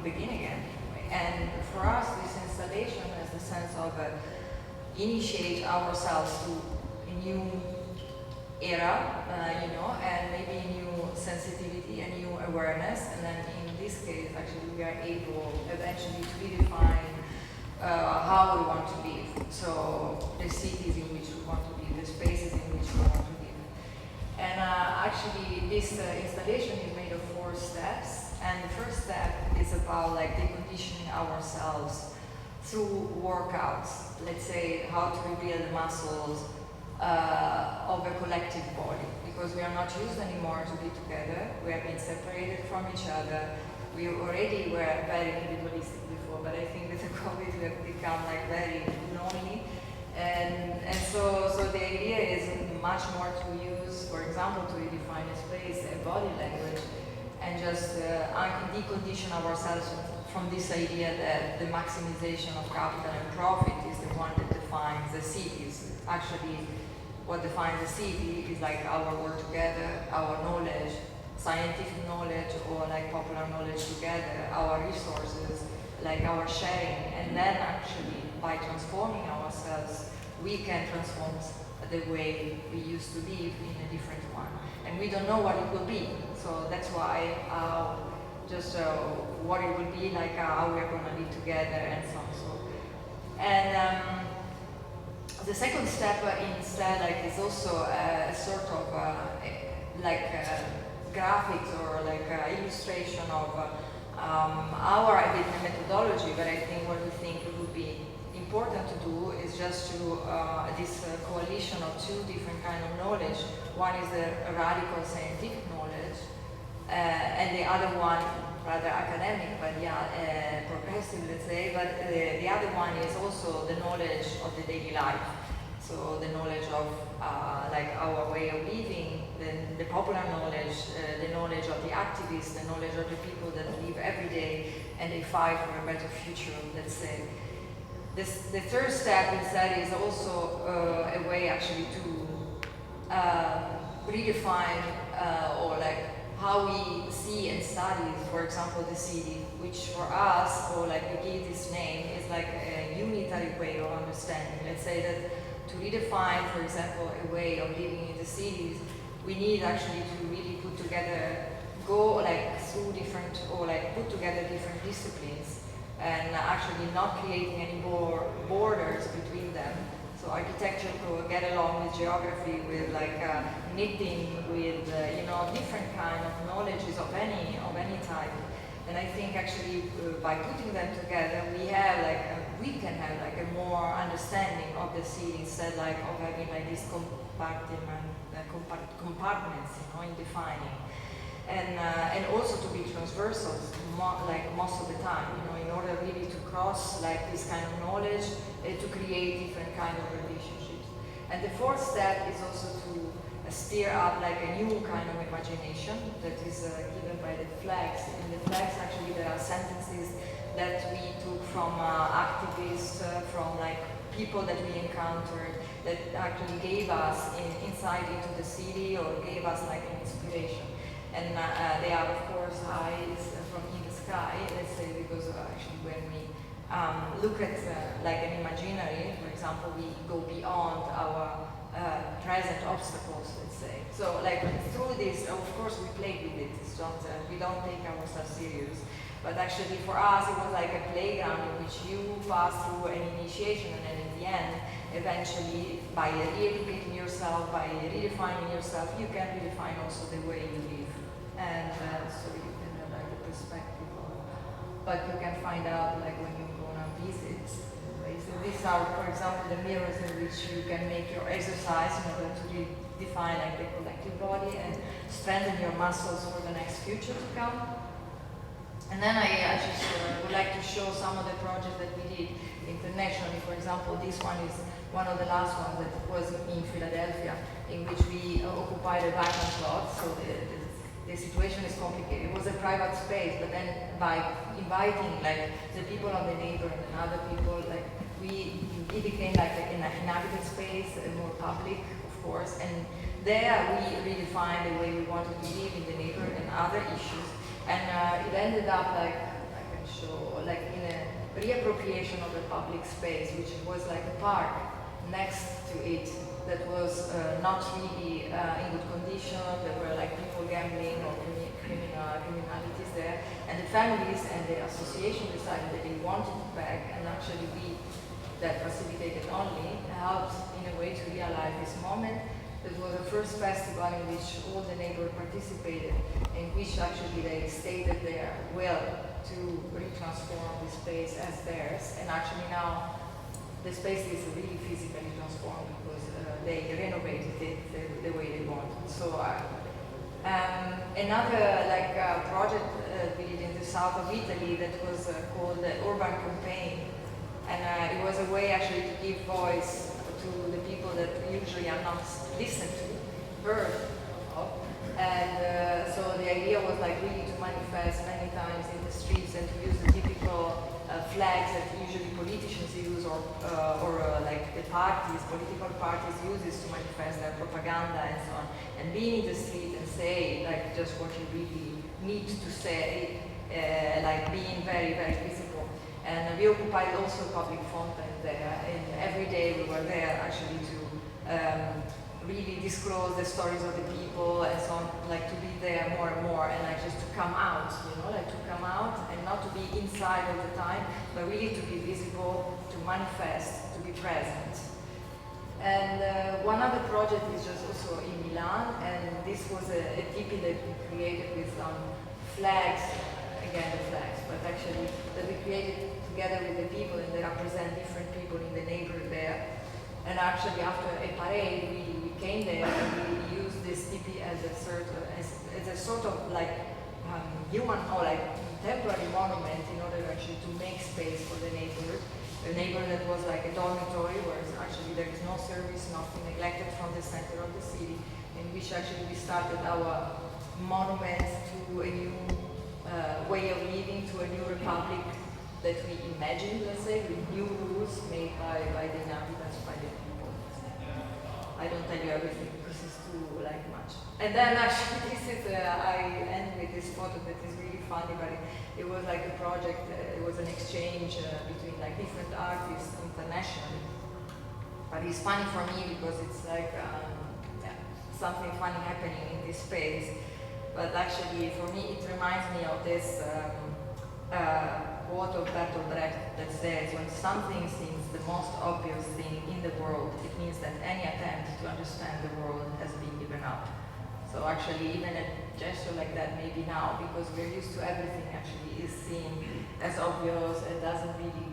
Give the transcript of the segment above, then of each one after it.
begin again. And for us, this installation has the sense of initiate ourselves to a new era, and maybe a new sensitivity, a new awareness, and then in this case, actually, we are able eventually to redefine how we want to live. So the cities in which we want to live, the spaces in which we want to live. And actually, this installation is made of 4 steps. And the first step is about like deconditioning ourselves through workouts. Let's say how to rebuild the muscles of a collective body, because we are not used anymore to be together. We have been separated from each other. We already were very individualistic before, but I think with the COVID we have become like very lonely. And so the idea is much more to use, for example, to redefine a space, a body language, and just decondition ourselves from this idea that the maximization of capital and profit is the one that defines the cities. Actually, what defines the city is like our work together, our knowledge, scientific knowledge or like popular knowledge together, our resources, like our sharing, and then actually by transforming ourselves, we can transform the way we used to live in a different one. And we don't know what it will be, so that's why what it will be, like how we're going to live together and so on. And the second step instead is also a sort of graphics or illustration of our methodology, but I think what we think would be important to do is just to this coalition of 2 different kinds of knowledge. One is the radical scientific knowledge, and the other one rather academic, but progressive, let's say. But the other one is also the knowledge of the daily life. So the knowledge of our way of living, the popular knowledge, the knowledge of the activists, the knowledge of the people that live every day and they fight for a better future, let's say. The third step instead is also a way actually to redefine or how we see and study, for example, the city, which for us, or we give this name, is like a unitary way of understanding. Let's say that to redefine, for example, a way of living in the cities, we need actually to really put together, through different, or put together different disciplines, and actually not creating any more borders between them. So architecture could get along with geography, with knitting, with different kind of knowledges of any type. And I think actually by putting them together, we can have a more understanding of the city instead of having these compartments, in defining. And also to be transversal, most of the time, in order really to cross this kind of knowledge, to create different kind of relationships. And the fourth step is also to steer up a new kind of imagination that is given by the flags. In the flags, actually, there are sentences that we took from activists, from people that we encountered, that actually gave us insight into the city or gave us an inspiration. And they are, of course, eyes from in the sky, let's say, because actually when we look at an imaginary, for example, we go beyond our present obstacles, let's say. So through this, of course, we play with it. It's not, we don't take ourselves serious. But actually for us, it was like a playground in which you pass through an initiation, and then in the end, eventually, by re-educating yourself, by redefining yourself, you can redefine also the way you live. And so you can have the perspective of, but you can find out when you're gonna visit. So these are, for example, the mirrors in which you can make your exercise in order to define the collective body and strengthen your muscles for the next future to come. And then I just would like to show some of the projects that we did internationally. For example, this one is one of the last ones that was in Philadelphia, in which we occupied a vacant lot. So the situation is complicated. It was a private space, but then by inviting the people of the neighborhood and other people, it became an inhabited space, more public, of course. And there we redefined the way we wanted to live in the neighborhood and other issues. And it ended up like a can show, like in a reappropriation of a public space, which was like a park next to it that was not really in good condition. There were like people gambling or criminalities there, and the families and the association decided that they wanted it back, and actually we that facilitated only helped in a way to realize this moment. It was the first festival in which all the neighbors participated, in which actually they stated their will to retransform the space as theirs, and actually now the space is really physically transformed because they renovated it the way they wanted. So another project we did in the south of Italy that was called the Urban Campaign, and it was a way actually to give voice to the people that usually are not listened to, heard of. And so the idea was like really to manifest many times in the streets and to use the typical flags that usually politicians use or like the parties, political parties uses to manifest their propaganda and so on. And being in the street and say like just what you really need to say, like being very, very visible. And we occupied also a public fountain there, and every day we were there actually to really disclose the stories of the people and so on, like to be there more and more, and like just to come out, you know, like to come out and not to be inside all the time, but really to be visible, to manifest, to be present. And one other project is just also in Milan, and this was a tipi that we created with flags, again the flags, but actually that we created together with the people, and they represent different people in the neighborhood there. And actually after a parade, we came there and we used this tipi as a sort of like human or like temporary monument in order actually to make space for the neighborhood. A neighborhood that was like a dormitory where actually there is no service, nothing, neglected from the center of the city, in which actually we started our monument to a new way of living, to a new republic that we imagined, let's say, with new rules made by the inhabitants, by the people. I don't tell you everything because it's too like much. And then actually this is, I end with this photo that is really funny, but it was like a project, it was an exchange between like different artists internationally. But it's funny for me because it's like something funny happening in this space. But actually for me it reminds me of this quote of Bertolt Brecht that says, when something seems the most obvious thing in the world, it means that any attempt to understand the world has been given up. So actually even a gesture like that maybe now, because we're used to everything actually is seen as obvious and doesn't really,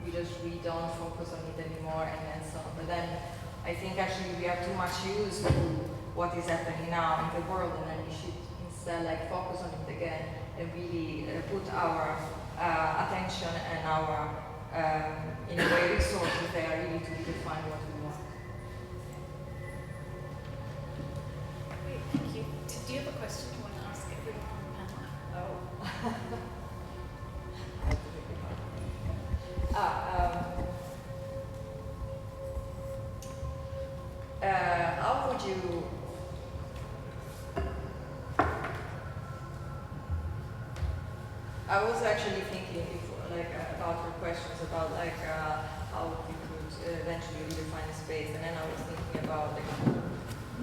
we don't focus on it anymore and so on. But then I think actually we are too much used to what is happening now in the world, and then we should instead like focus on it again and really put our attention and our, in a way, resources there really to define what we want. Great, thank you. Do you have a question you want to ask everyone on the panel? How would you I was actually thinking about your questions about how you could eventually redefine the space, and then I was thinking about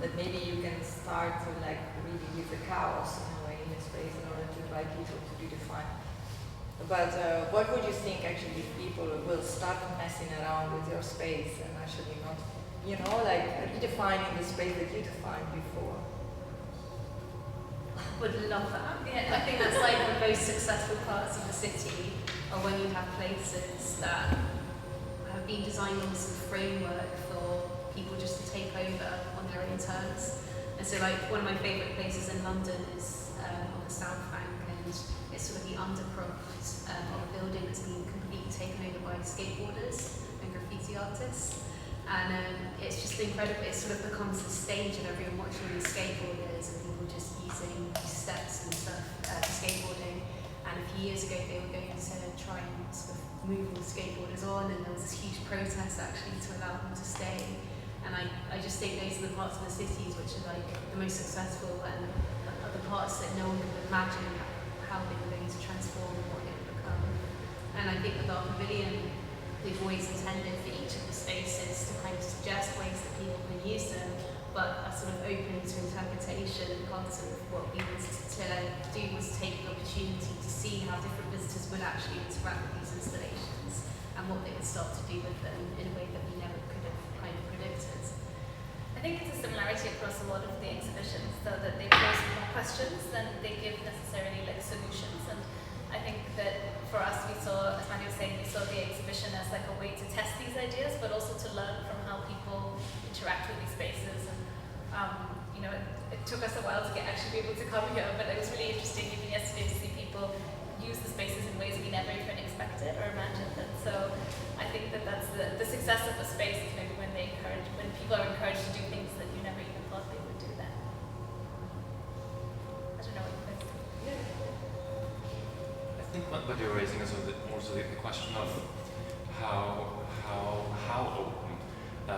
that maybe you can start to really with the chaos in a way in the space in order to invite people to redefine. But what would you think actually if people will start messing around with your space and actually not, redefining the space that you defined before? Would love that. Yeah, I think that's like the most successful parts of the city, or when you have places that have been designed on some framework for people just to take over on their own terms. And so like one of my favourite places in London is on the South Bank, and it's sort of the undercroft of a building that's been completely taken over by skateboarders and graffiti artists. And it's just incredible. It sort of becomes the stage of everyone watching the skateboarders and people just using steps and stuff for skateboarding. And a few years ago they were going to try and sort of move all the skateboarders on, and there was this huge protest actually to allow them to stay. And I just think those are the parts of the cities which are like the most successful, and are the parts that no one could imagine how they were going to transform and what they would become. think with our pavilion, we've always intended for each of the spaces to kind of suggest ways that people can use them, but are sort of open to interpretation. Part of what we wanted to do was take the opportunity to see how different visitors would actually interact with these installations and what they would start to do with them in a way that we never could have kind of predicted. I think it's a similarity across a lot of the exhibitions, though, that they pose more questions than they give necessarily like solutions. And I think that for us, we saw, as Maggie was saying, we saw the exhibition as like a way to test these ideas, but also to learn from how people interact with these spaces. And you know, it took us a while to actually be able to come here, but it was really interesting even yesterday to see people use the spaces in ways we never even expected or imagined. And so I think that that's the success of a space is maybe when people are encouraged to do things that you never even thought they would do then. I don't know what you guys think. I think what you're raising is also the question of how open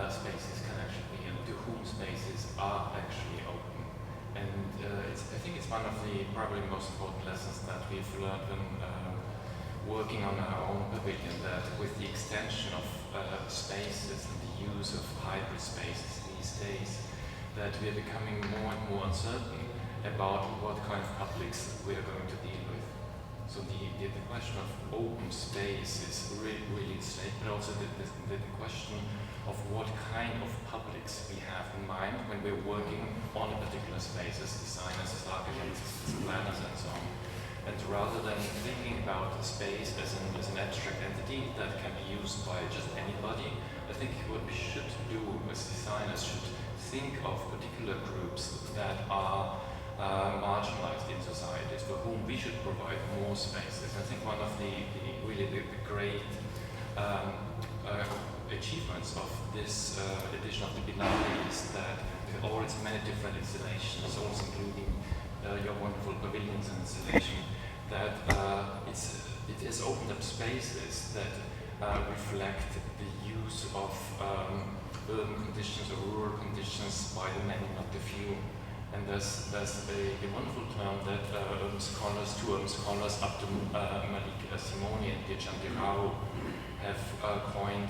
spaces can actually be, and to whom spaces are actually open. And I think it's one of the probably most important lessons that we've learned when working on our own pavilion, that with the extension of spaces and the use of hybrid spaces these days, that we are becoming more and more uncertain about what kind of publics we are going to deal with. So the question of open space is really straight, but also the question of what kind of publics we have in mind when we're working on a particular space as designers, as architects, as planners, and so on. And rather than thinking about the space as an abstract entity that can be used by just anybody, I think what we should do as designers should think of particular groups that are marginalized in societies, for whom we should provide more spaces. I think one of the great achievements of this edition of the Biennale is that with all its many different installations, also including your wonderful pavilions installation, that it has opened up spaces that reflect the use of urban conditions or rural conditions by the many, not the few. And there's a wonderful term that two urban scholars, up to Malik Simoni and Diachanti Rao, have coined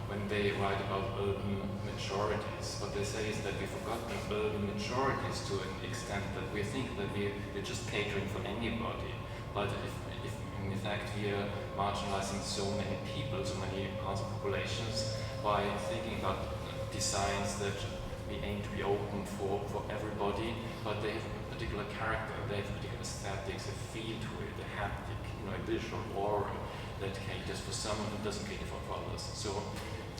when they write about urban majorities. What they say is that we've forgotten urban majorities to an extent that we think that we're just catering for anybody. But if in fact we are marginalizing so many people, so many parts of populations, by thinking about designs that we aim to be open for everybody, but they have a particular character, they have particular aesthetics, a feel to it, a haptic, a visual aura that caters for someone who doesn't cater for others. So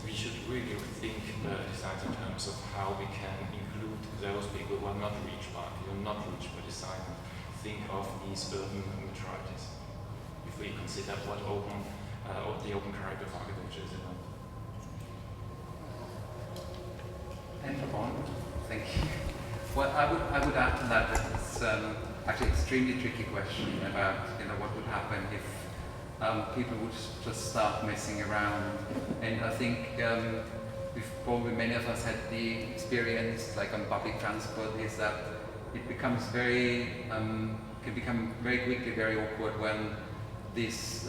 we should really think designs in terms of how we can include those people who are not reached by design, and think of these urban majorities, if we consider what the open character of architecture is about. And thank you. Well, I would add to that it's actually an extremely tricky question about what would happen if people would just start messing around. And I think we've probably many of us had the experience, like on public transport, is that it becomes can become very quickly very awkward when this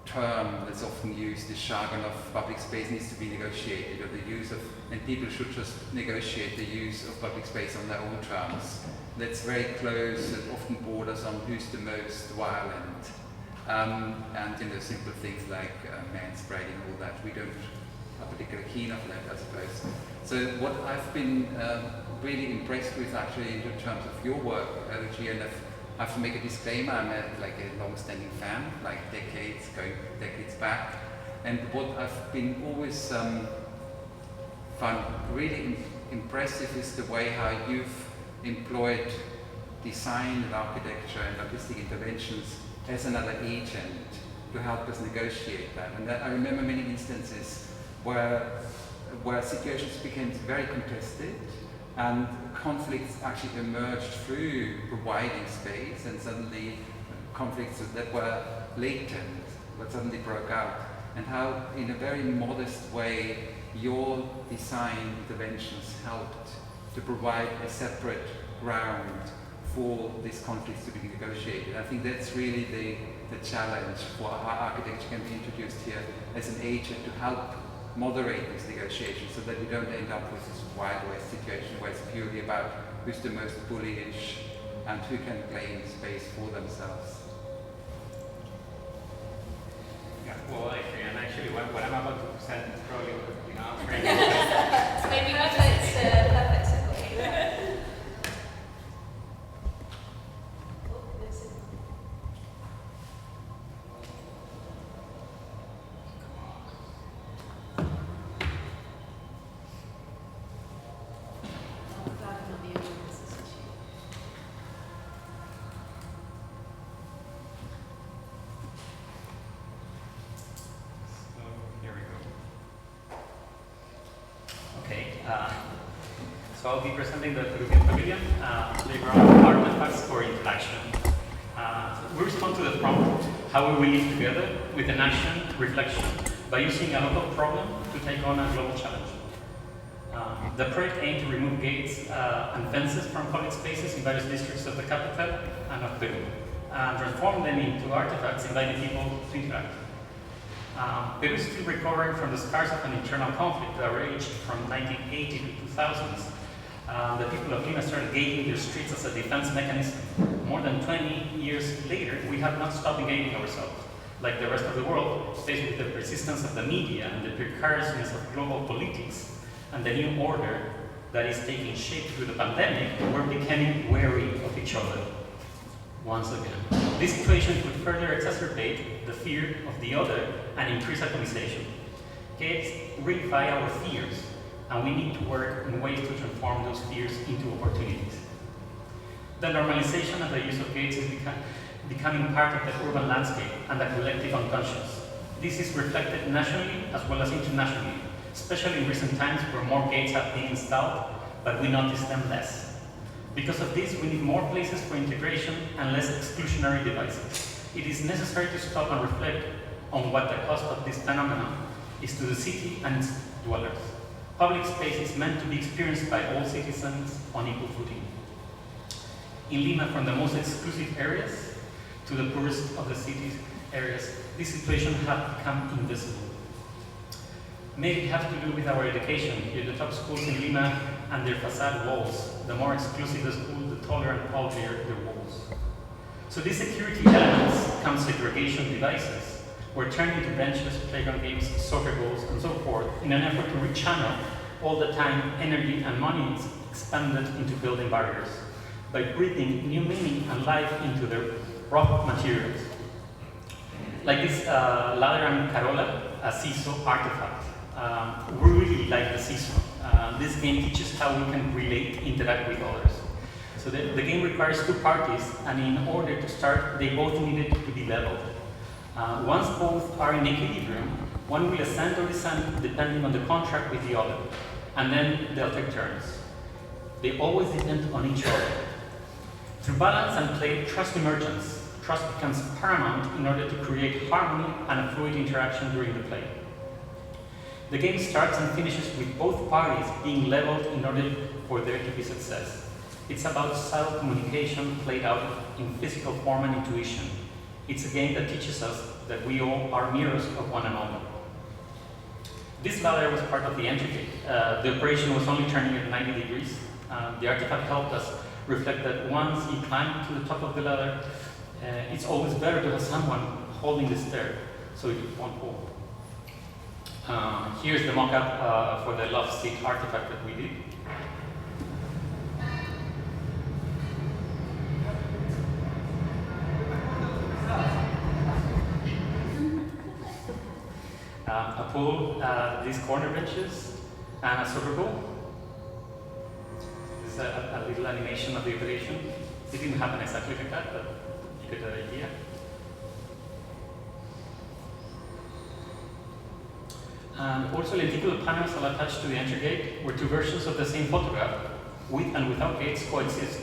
term that's often used, this jargon of public space, needs to be negotiated, or the use of, and people should just negotiate the use of public space on their own terms. That's very close, it often borders on who's the most violent. And simple things like manspreading, all that, we don't are particularly keen on that, I suppose. So what I've been really impressed with actually in terms of your work, Lucia, and I have to make a disclaimer, I'm a long-standing fan, going decades back. And what I've been always found really impressive is the way how you've employed design and architecture and artistic interventions as another agent to help us negotiate that. And I remember many instances where situations became very contested, and conflicts actually emerged through providing space, and suddenly conflicts that were latent but suddenly broke out. And how, in a very modest way, your design interventions helped to provide a separate ground for these conflicts to be negotiated. I think that's really the challenge for how architecture can be introduced here as an agent to help moderate these negotiations so that we don't end up with this Wild West situation where it's purely about who's the most bullish and who can claim space for themselves. Yeah, well, I agree. And actually, what I'm about to present probably would, answering. So maybe we Perfect, just perfect segue. So here we go. Okay. So I'll be presenting the European Pavilion, playground artifacts for interaction. We respond to the prompt, how we will live together, with an action, reflection, by using a local problem to take on a global challenge. The project aimed to remove gates and fences from public spaces in various districts of the capital and of Peru, and transform them into artifacts inviting people to interact. Peru is still recovering from the scars of an internal conflict that raged from 1980 to 2000s. The people of Lima started gating their streets as a defense mechanism. More than 20 years later, we have not stopped engaging ourselves. Like the rest of the world, faced with the persistence of the media and the precariousness of global politics and the new order that is taking shape through the pandemic, we're becoming wary of each other once again. This situation could further exacerbate the fear of the other and increase atomization. Gates reify our fears, and we need to work in ways to transform those fears into opportunities. The normalization of the use of gates is becoming part of the urban landscape and the collective unconscious. This is reflected nationally as well as internationally, especially in recent times where more gates have been installed, but we notice them less. Because of this, we need more places for integration and less exclusionary devices. It is necessary to stop and reflect on what the cost of this phenomenon is to the city and its dwellers. Public space is meant to be experienced by all citizens on equal footing. In Lima, from the most exclusive areas to the poorest of the city's areas, this situation has become invisible. Maybe it has to do with our education. Here, the top schools in Lima and their facade walls. The more exclusive the school, the taller and uglier their walls. So these security elements come segregation devices, were turned into benches, playground games, soccer goals, and so forth, in an effort to rechannel all the time, energy, and money expended into building barriers, by breathing new meaning and life into the raw materials. Like this ladder and Carola, a seesaw artifact. We really like the seesaw. This game teaches how we can relate, interact with others. So the game requires two parties, and in order to start, they both needed to be leveled. Once both are in equilibrium, one will ascend or descend depending on the contract with the other, and then they'll take turns. They always depend on each other. Through balance and play, trust emerges. Trust becomes paramount in order to create harmony and a fluid interaction during the play. The game starts and finishes with both parties being leveled in order for there to be success. It's about subtle communication played out in physical form and intuition. It's a game that teaches us that we all are mirrors of one another. This ladder was part of the entry gate. The operation was only turning at 90 degrees. The artifact helped us reflect that once you climb to the top of the ladder, it's always better to have someone holding the stair so it won't fall. Here's the mock-up for the love seat artifact that we did. A pool, these corner benches, and a soccer goal. This is a little animation of the operation. It didn't happen exactly like that, but you get the idea. And also lenticular panels are attached to the entry gate, where two versions of the same photograph, with and without gates, coexist.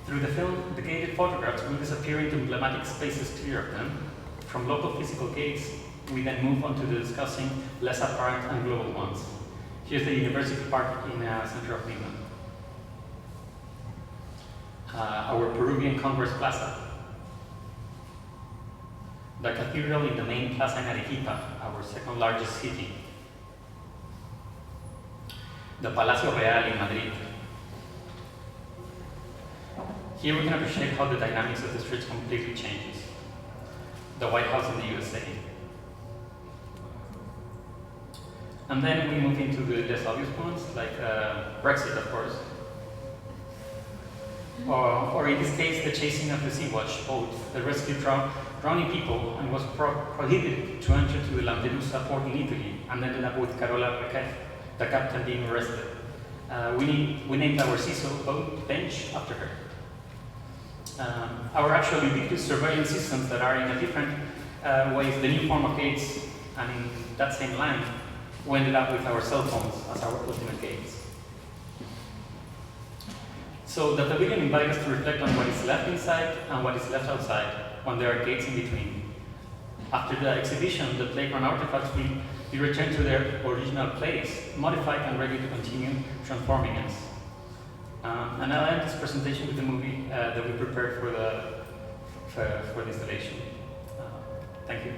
Through the film, the gated photographs will disappear into emblematic spaces clear of them. From local physical gates, we then move on to discussing less apparent and global ones. Here's the University Park in the center of Lima. our Peruvian Congress Plaza, the cathedral in the main plaza in Arequipa, our second largest city, the Palacio Real in Madrid. Here we can appreciate how the dynamics of the streets completely changes. The White House in the USA. And then we move into the less obvious ones, like Brexit, of course. Or in this case, the chasing of the Sea-Watch boat that rescued drowning people and was prohibited to enter to the Lampedusa port in Italy, and ended up with Carola Raquel, the captain, being arrested. We named our CISO boat bench after her. Our actual ubiquitous surveillance systems that are in a different ways the new form of gates, and in that same line, we ended up with our cell phones as our ultimate gates. So the pavilion invites us to reflect on what is left inside and what is left outside, when there are gates in between. After the exhibition, the playground artifacts will be returned to their original place, modified and ready to continue transforming us. And I'll end this presentation with the movie that we prepared for the installation. Thank you.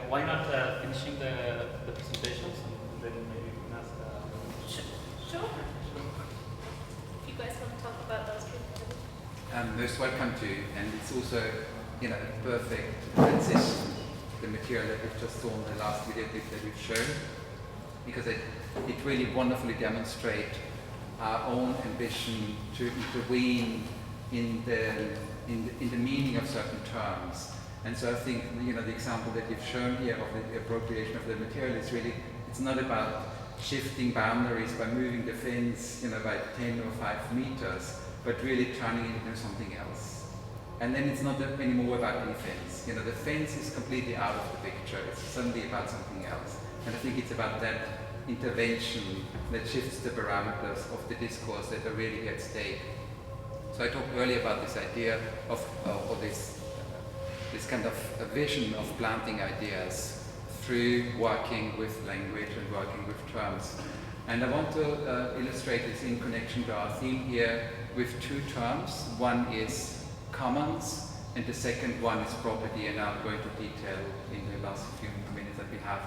Why not finishing the presentations and then maybe we can ask. Sure. If you guys want to talk about those people. Most welcome to, and it's also, a perfect transition, the material that we've just saw in the last video clip that we've shown, because it really wonderfully demonstrates our own ambition to intervene in the meaning of certain terms. And so I think, the example that you've shown here of the appropriation of the material is really, it's not about shifting boundaries by moving the fence, by 10 or 5 meters, but really turning it into something else. And then it's not anymore about any fence. The fence is completely out of the picture. It's suddenly about something else. And I think it's about that intervention that shifts the parameters of the discourse that are really at stake. So I talked earlier about this idea of this kind of a vision of planting ideas through working with language and working with terms. And I want to illustrate this in connection to our theme here with 2 terms. One is commons, and the second one is property, and I'll go into detail in the last few minutes that we have.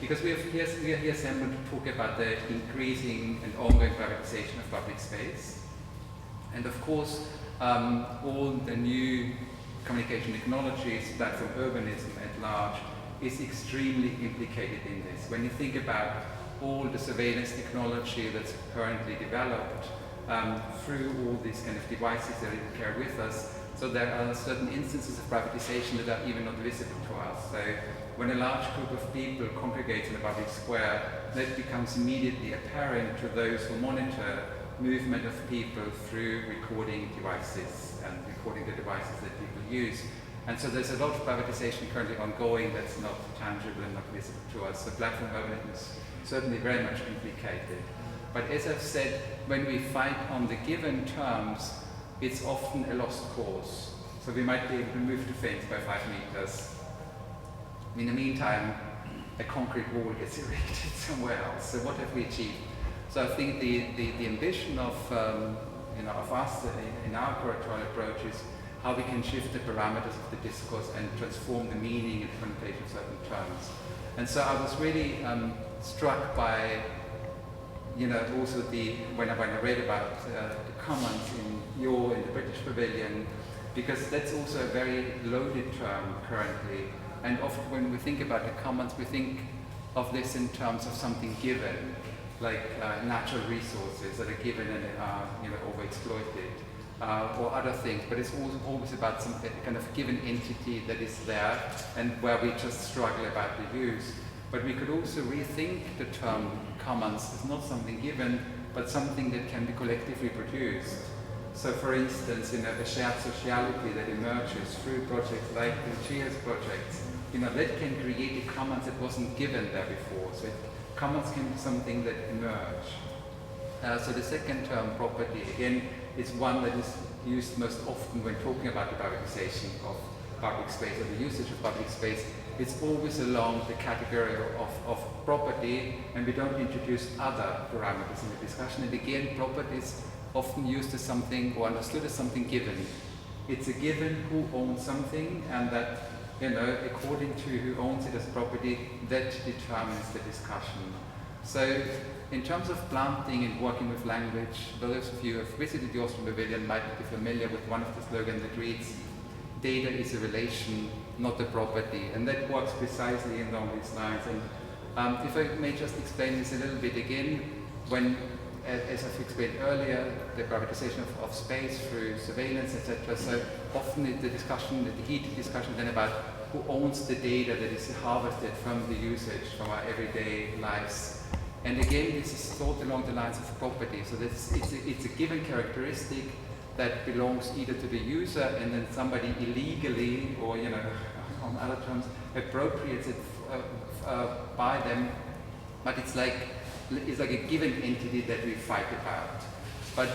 Because we are here assembled to talk about the increasing and ongoing privatization of public space. And of course, all the new communication technologies, platform urbanism at large, is extremely implicated in this. When you think about all the surveillance technology that's currently developed through all these kind of devices that we carry with us, so there are certain instances of privatization that are even not visible to us. So when a large group of people congregates in a public square, that becomes immediately apparent to those who monitor movement of people through recording devices and recording the devices that people use. And so there's a lot of privatization currently ongoing that's not tangible and not visible to us. So platform urbanism is certainly very much implicated. But as I've said, when we fight on the given terms, it's often a lost cause. So we might be able to move the fence by 5 meters. In the meantime, a concrete wall gets erected somewhere else. So what have we achieved? So I think the ambition of of us in our curatorial approach is how we can shift the parameters of the discourse and transform the meaning and connotation of certain terms. And so I was really struck by, also when I read about the commons in the British Pavilion, because that's also a very loaded term currently. And often when we think about the commons, we think of this in terms of something given, like natural resources that are given and are overexploited, or other things. But it's always about some kind of given entity that is there and where we just struggle about the use. But we could also rethink the term commons as not something given, but something that can be collectively produced. So for instance, a shared sociality that emerges through projects like the Cheers projects, that can create a commons that wasn't given there before. So commons can be something that emerge. So the second term, property, again, is one that is used most often when talking about the privatization of public space or the usage of public space. It's always along the category of property, and we don't introduce other parameters in the discussion. And again, property is often used as something or understood as something given. It's a given who owns something, and that, according to who owns it as property, that determines the discussion. So in terms of planting and working with language, those of you who have visited the Austrian Pavilion might be familiar with one of the slogans that reads, "Data is a relation, not a property," and that works precisely along these lines. And if I may just explain this a little bit again, when, as I've explained earlier, the privatization of space through surveillance, etc. So often the heated discussion then about who owns the data that is harvested from the usage, from our everyday lives. And again, this is thought along the lines of property. So it's a given characteristic that belongs either to the user and then somebody illegally or, on other terms, appropriates it by them. But it's like a given entity that we fight about. But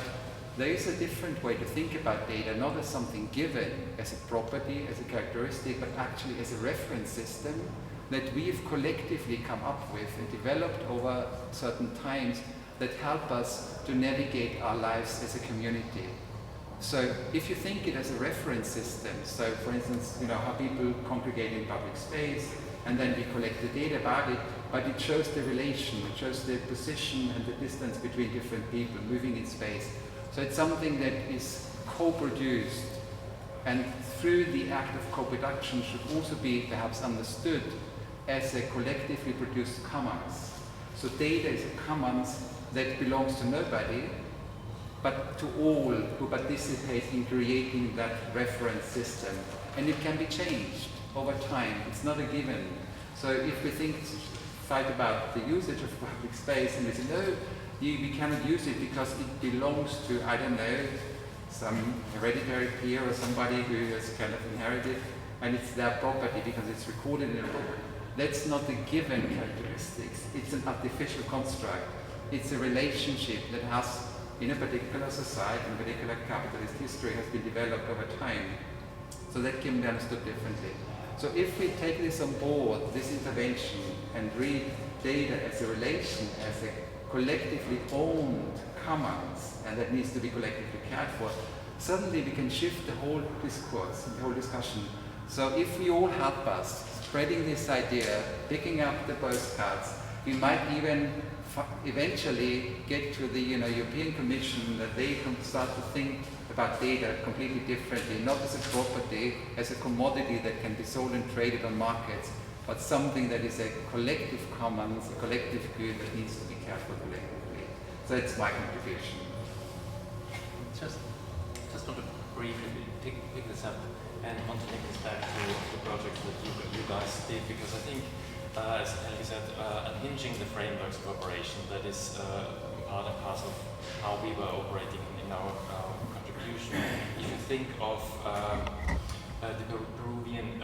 there is a different way to think about data, not as something given, as a property, as a characteristic, but actually as a reference system that we've collectively come up with and developed over certain times that help us to navigate our lives as a community. So if you think it as a reference system, so for instance, how people congregate in public space, and then we collect the data about it, but it shows the relation, it shows the position and the distance between different people moving in space. So it's something that is co-produced, and through the act of co-production should also be perhaps understood as a collectively produced commons. So data is a commons that belongs to nobody, but to all who participate in creating that reference system. And it can be changed over time. It's not a given. So if we fight about the usage of public space and we say, no, we cannot use it because it belongs to, I don't know, some hereditary peer or somebody who has kind of inherited, and it's their property because it's recorded in a book. That's not a given characteristic. It's an artificial construct. It's a relationship that has, in a particular society, in a particular capitalist history, has been developed over time. So that can be understood differently. So if we take this on board, this intervention, and read data as a relation, as a collectively owned commons, and that needs to be collectively cared for, suddenly we can shift the whole discourse, the whole discussion. So if we all help us spreading this idea, picking up the postcards, we might even eventually get to the European Commission that they can start to think about data completely differently, not as a property, as a commodity that can be sold and traded on markets, but something that is a collective commons, a collective good that needs to be cared for collectively. So it's my contribution. Just want to briefly pick this up and want to link this back to the project that you guys did, because I think, as Helgi said, unhinging the frameworks of operation, that is part and parcel of how we were operating in our contribution. If you think of the Peruvian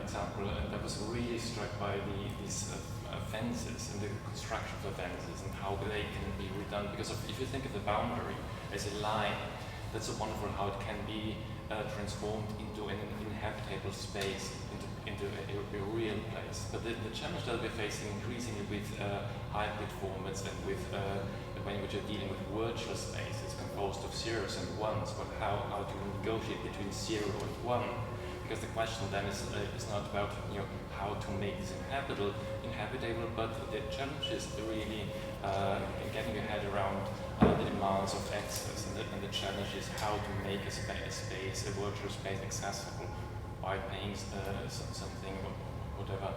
example, and I was really struck by these fences and the construction of the fences and how they can be redone, because if you think of the boundary as a line, that's so wonderful how it can be transformed into an inhabitable space, into a real place. But the challenge that we're facing increasingly with hybrid formats and with when you're dealing with virtual spaces composed of zeros and ones, but how do you negotiate between 0 and 1? Because the question then is not about how to make this inhabitable, but the challenge is really getting your head around the demands of access, and the challenge is how to make a space, a virtual space, accessible by paying something or whatever.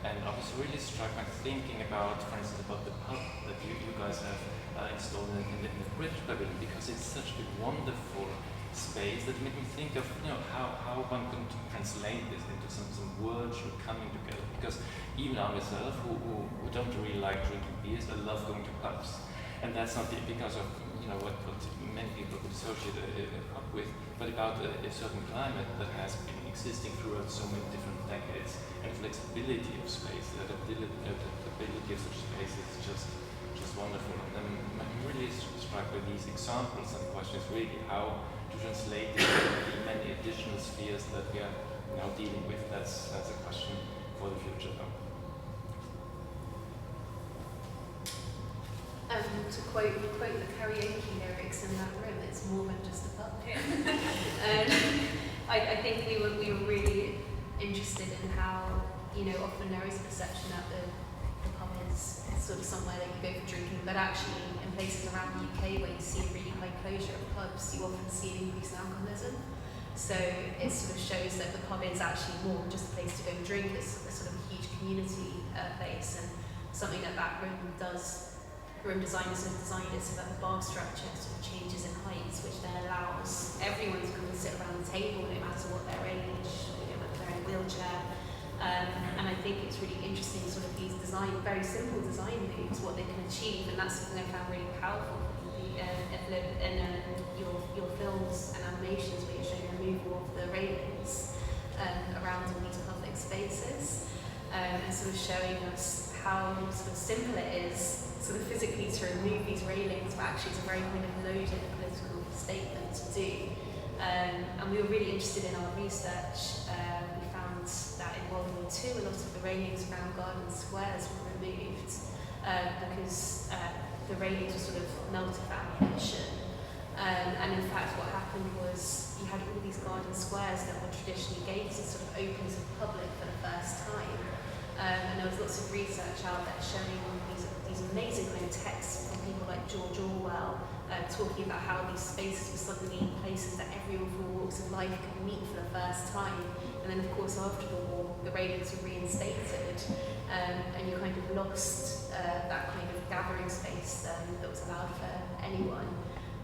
And I was really struck by thinking about, for instance, about the pub that you guys have installed in the British Pavilion, because it's such a wonderful space that made me think of how one can translate this into some virtual coming together. Because even I myself, who don't really like drinking beers, I love going to pubs, and that's not because of what many people would associate a pub with, but about a certain climate that has been existing throughout so many different decades, and the flexibility of space, the ability of such space is just wonderful. And I'm really struck by these examples, and the question is really how to translate the many additional spheres that we are now dealing with. That's a question for the future, though. To quote the karaoke lyrics in that room, it's more than just a pub. I think we were really interested in how often there is a perception that the pub is sort of somewhere that you go for drinking, but actually in places around the UK where you see a really high closure of pubs, you often see an increase in alcoholism. So it sort of shows that the pub is actually more than just a place to go and drink. It's a sort of huge community place, and something that room does. Room designers have designed it so that the bar structure sort of changes in heights, which then allows everyone to come and sit around the table, no matter what their age, whether they're in a wheelchair. And I think it's really interesting, sort of these very simple design moves, what they can achieve, and that's something I found really powerful in your films and animations, where you're showing the removal of the railings around all these public spaces, and sort of showing us how sort of simple it is sort of physically to remove these railings, but actually it's a very kind of loaded political statement to do. And we were really interested in our research. We found that in World War II, a lot of the railings around garden squares were removed because the railings were sort of melted for ammunition. And in fact, what happened was you had all these garden squares that were traditionally gated, sort of open to the public for the first time. And there was lots of research out there showing these amazing kind of texts from people like George Orwell, talking about how these spaces were suddenly places that everyone from all walks of life could meet for the first time. And then, of course, after the war, the railings were reinstated, and you kind of lost that kind of gathering space that was allowed for anyone.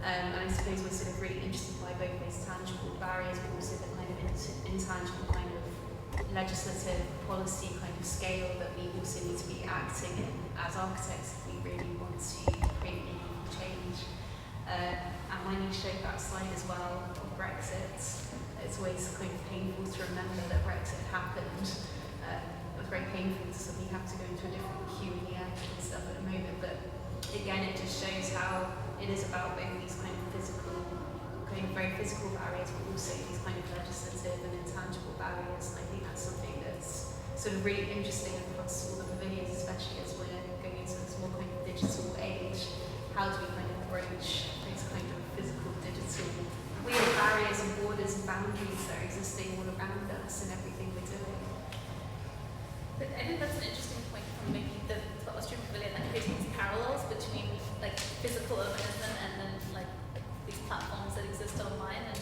And I suppose we're sort of really interested by both those tangible barriers, but also the kind of intangible kind of legislative policy kind of scale that we also need to be acting in as architects if we really want to create meaningful change. And when you showed that slide as well of Brexit, it's always kind of painful to remember that Brexit happened. It was very painful to suddenly have to go into a different queue in the airport and stuff at the moment, but again it just shows how it is about both these kind of very physical barriers, but also these kind of legislative and intangible barriers. And I think that's something that's sort of really interesting across all the pavilions, especially as we're going into this more kind of digital age. How do we kind of broach these kind of physical, digital? We I think that's an interesting point from maybe the Austrian Pavilion, like creating these parallels between like physical urbanism and then like these platforms that exist online. And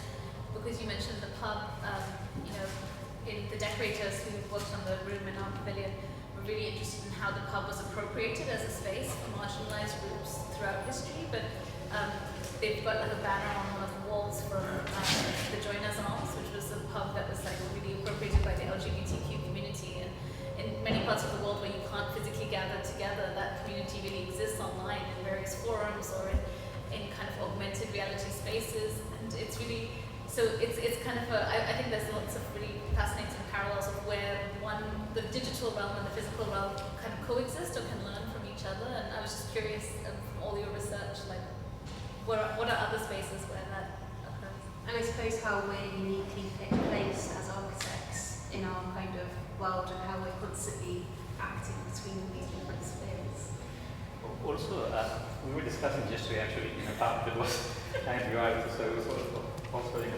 because you mentioned the pub, you know, in the decorators who worked on the room in our pavilion were really interested in how the pub was appropriated as a space for marginalized groups throughout history. But they've got like a banner on one of the walls from the Joiners Arms, which was a pub that was like really appropriated by the LGBTQ community. And in many parts of the world where you can't physically gather together, that community really exists online in various forums or in kind of augmented reality spaces. And it's really, so it's kind of I think there's lots of really fascinating parallels of where the digital realm and the physical realm kind of coexist or can learn from each other. And I was just curious from all your research, like what are other spaces where that occurs? And I suppose how we're uniquely placed as architects in our kind of world and how we're constantly acting between these different spheres. Also, we were discussing yesterday actually in a pub that was kind of right, so it was also in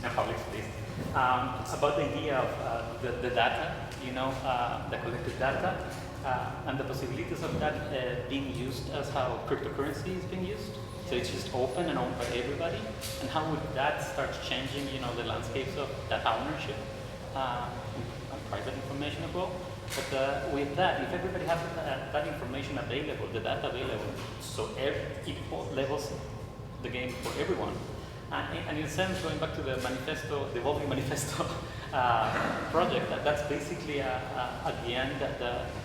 a public space, about the idea of the data, you know, the collected data, and the possibilities of that being used as how cryptocurrency is being used. So it's just open and owned by everybody. And how would that start changing, you know, the landscapes of data ownership and private information as well? But with that, if everybody has that information available, the data available, so it levels the game for everyone. And in a sense, going back to the manifesto, the Evolving Manifesto project, that's basically at the end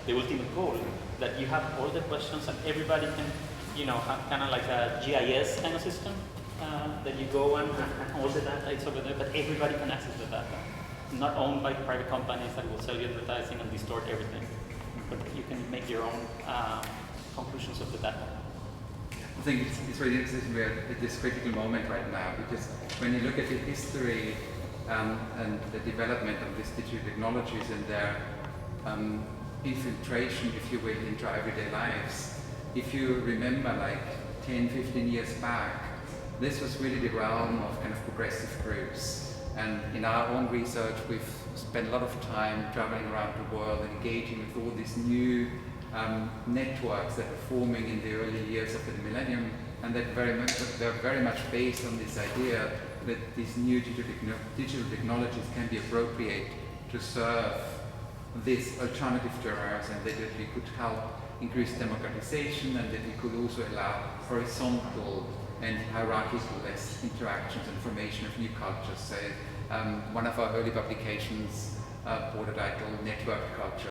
the ultimate goal, that you have all the questions and everybody can, you know, have kind of like a GIS kind of system that you go and all the data is over there, but everybody can access the data. Not owned by private companies that will sell you advertising and distort everything, but you can make your own conclusions of the data. I think it's really interesting. We're at this critical moment right now, because when you look at the history and the development of these digital technologies and their infiltration, if you will, into our everyday lives, if you remember like 10, 15 years back, this was really the realm of kind of progressive groups. And in our own research, we've spent a lot of time traveling around the world and engaging with all these new networks that were forming in the early years of the millennium, and that they're very much based on this idea that these new digital technologies can be appropriate to serve these alternative terrors, and that we could help increase democratization, and that we could also allow horizontal and hierarchical-less interactions and formation of new cultures. So one of our early publications bore the title Network Culture.